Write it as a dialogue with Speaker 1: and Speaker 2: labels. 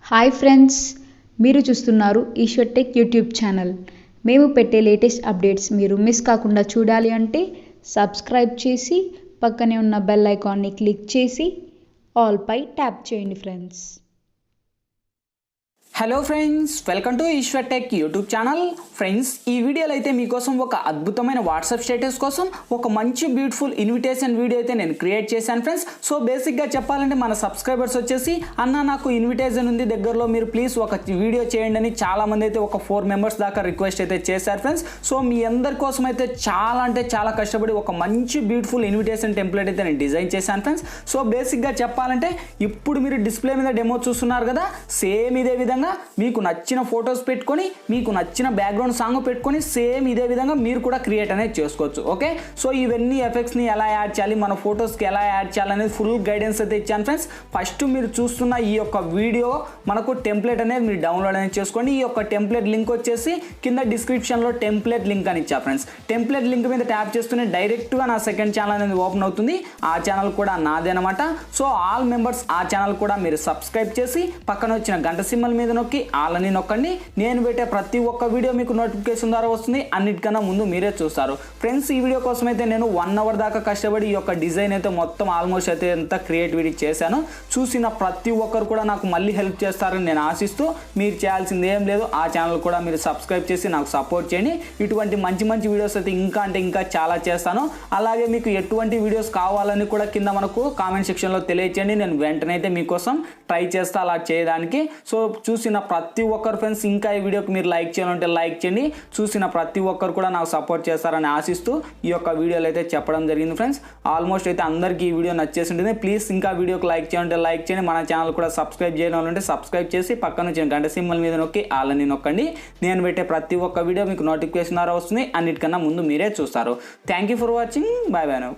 Speaker 1: Hi friends, మీరు చూస్తున్నారు Eshwar tech YouTube channel. మేము పెట్టే లేటెస్ట్ అప్డేట్స్ మీరు మిస్ కాకుండా చూడాలి అంటే సబ్స్క్రైబ్ చేసి పక్కనే ఉన్న బెల్ ఐకాన్ని క్లిక్ చేసి ఆల్ పై ట్యాప్ చేయండి friends.
Speaker 2: Hello friends, welcome to Eshwar tech YouTube channel. Friends, ఈ వీడియోలో అయితే మీకోసం ఒక అద్భుతమైన వాట్సాప్ స్టేటస్ కోసం ఒక మంచి బ్యూటిఫుల్ ఇన్విటేషన్ వీడియో అయితే నేను క్రియేట్ చేశాను ఫ్రెండ్స్. సో బేసిక్గా చెప్పాలంటే మన సబ్స్క్రైబర్స్ వచ్చేసి అన్న నాకు ఇన్విటేషన్ ఉంది దగ్గరలో, మీరు ప్లీజ్ ఒక వీడియో చేయండి అని చాలామంది అయితే ఒక 4 మెంబర్స్ దాకా రిక్వెస్ట్ అయితే చేశారు ఫ్రెండ్స్. సో మీ అందరి కోసం అయితే చాలా అంటే చాలా కష్టపడి ఒక మంచి బ్యూటిఫుల్ ఇన్విటేషన్ టెంప్లెట్ అయితే నేను డిజైన్ చేశాను ఫ్రెండ్స్. సో బేసిక్గా చెప్పాలంటే ఇప్పుడు మీరు డిస్ప్లే మీద డెమో చూస్తున్నారు కదా, సేమ్ ఇదే విధంగా మీకు నచ్చిన ఫొటోస్ పెట్టుకొని మీకు నచ్చిన బ్యాక్గ్రౌండ్ సాంగ్ పెట్టుకొని సేమ్ ఇదే విధంగా మీరు కూడా క్రియేట్ అనేది చేసుకోవచ్చు. ఓకే, సో ఇవన్నీ ఎఫెక్ట్స్ని ఎలా యాడ్ చేయాలి, మన ఫొటోస్కి ఎలా యాడ్ చేయాలనేది ఫుల్ గైడెన్స్ అయితే ఇచ్చాను ఫ్రెండ్స్. ఫస్ట్ మీరు చూస్తున్న ఈ యొక్క వీడియో మనకు టెంప్లెట్ అనేది మీరు డౌన్లోడ్ అనేది చేసుకోండి. ఈ యొక్క టెంప్లెట్ లింక్ వచ్చేసి కింద డిస్క్రిప్షన్లో టెంప్లెట్ లింక్ అని ఇచ్చా ఫ్రెండ్స్. టెంప్లెట్ లింక్ మీద ట్యాప్ చేస్తూనే డైరెక్ట్గా నా సెకండ్ ఛానల్ అనేది ఓపెన్ అవుతుంది. ఆ ఛానల్ కూడా నాదే అనమాట. సో ఆల్ మెంబర్స్ ఆ ఛానల్ కూడా మీరు సబ్స్క్రైబ్ చేసి పక్కన వచ్చిన గంట సింబల్ మీద నొక్కి ఆల్ అని నొక్కండి. నేను పెట్టే ప్రతి ఒక్క వీడియో మీకు నోటిఫికేషన్ ద్వారా వస్తుంది. అన్నిటికన్నా ముందు మీరే చూస్తారు ఫ్రెండ్స్. ఈ వీడియో కోసం అయితే నేను 1 అవర్ దాకా కష్టపడి ఈ యొక్క డిజైన్ అయితే మొత్తం ఆల్మోస్ట్ అయితే ఎంత క్రియేటివిటీ చేశాను. చూసిన ప్రతి ఒక్కరు కూడా నాకు మళ్ళీ హెల్ప్ చేస్తారని నేను ఆశిస్తూ, మీరు చేయాల్సింది ఏం లేదు, ఆ ఛానల్ కూడా మీరు సబ్స్క్రైబ్ చేసి నాకు సపోర్ట్ చేయండి. ఇటువంటి మంచి మంచి వీడియోస్ అయితే ఇంకా అంటే ఇంకా చాలా చేస్తాను. అలాగే మీకు ఎటువంటి వీడియోస్ కావాలని కూడా కింద మనకు కామెంట్ సెక్షన్లో తెలియచేయండి. నేను వెంటనే అయితే మీకోసం ట్రై చేస్తా అలా చేయడానికి. సో చూసిన ప్రతి ఒక్కరు ఫ్రెండ్స్, ఇంకా ఈ వీడియోకి మీరు లైక్ చేయాలంటే లైక్ చేయండి. చూసిన ప్రతి ఒక్కరు కూడా నాకు సపోర్ట్ చేస్తారని ఆశిస్తూ ఈ యొక్క వీడియోలో అయితే చెప్పడం జరిగింది ఫ్రెండ్స్. ఆల్మోస్ట్ అయితే అందరికీ ఈ వీడియో నచ్చేసి ఉంటుంది. ప్లీజ్ ఇంకా వీడియోకి లైక్ చేయాలంటే లైక్ చేయండి. మన ఛానల్ కూడా సబ్స్క్రైబ్ చేయాలంటే సబ్స్క్రైబ్ చేసి పక్కన వచ్చిన గంట సింబల్ మీద నొక్కి ఆల్ అని నొక్కండి. నేను పెట్టే ప్రతి ఒక్క వీడియో మీకు నోటిఫికేషన్ ద్వారా వస్తుంది. అన్నిటికన్నా ముందు మీరే చూస్తారు. Thank you for watching. Bye bye now.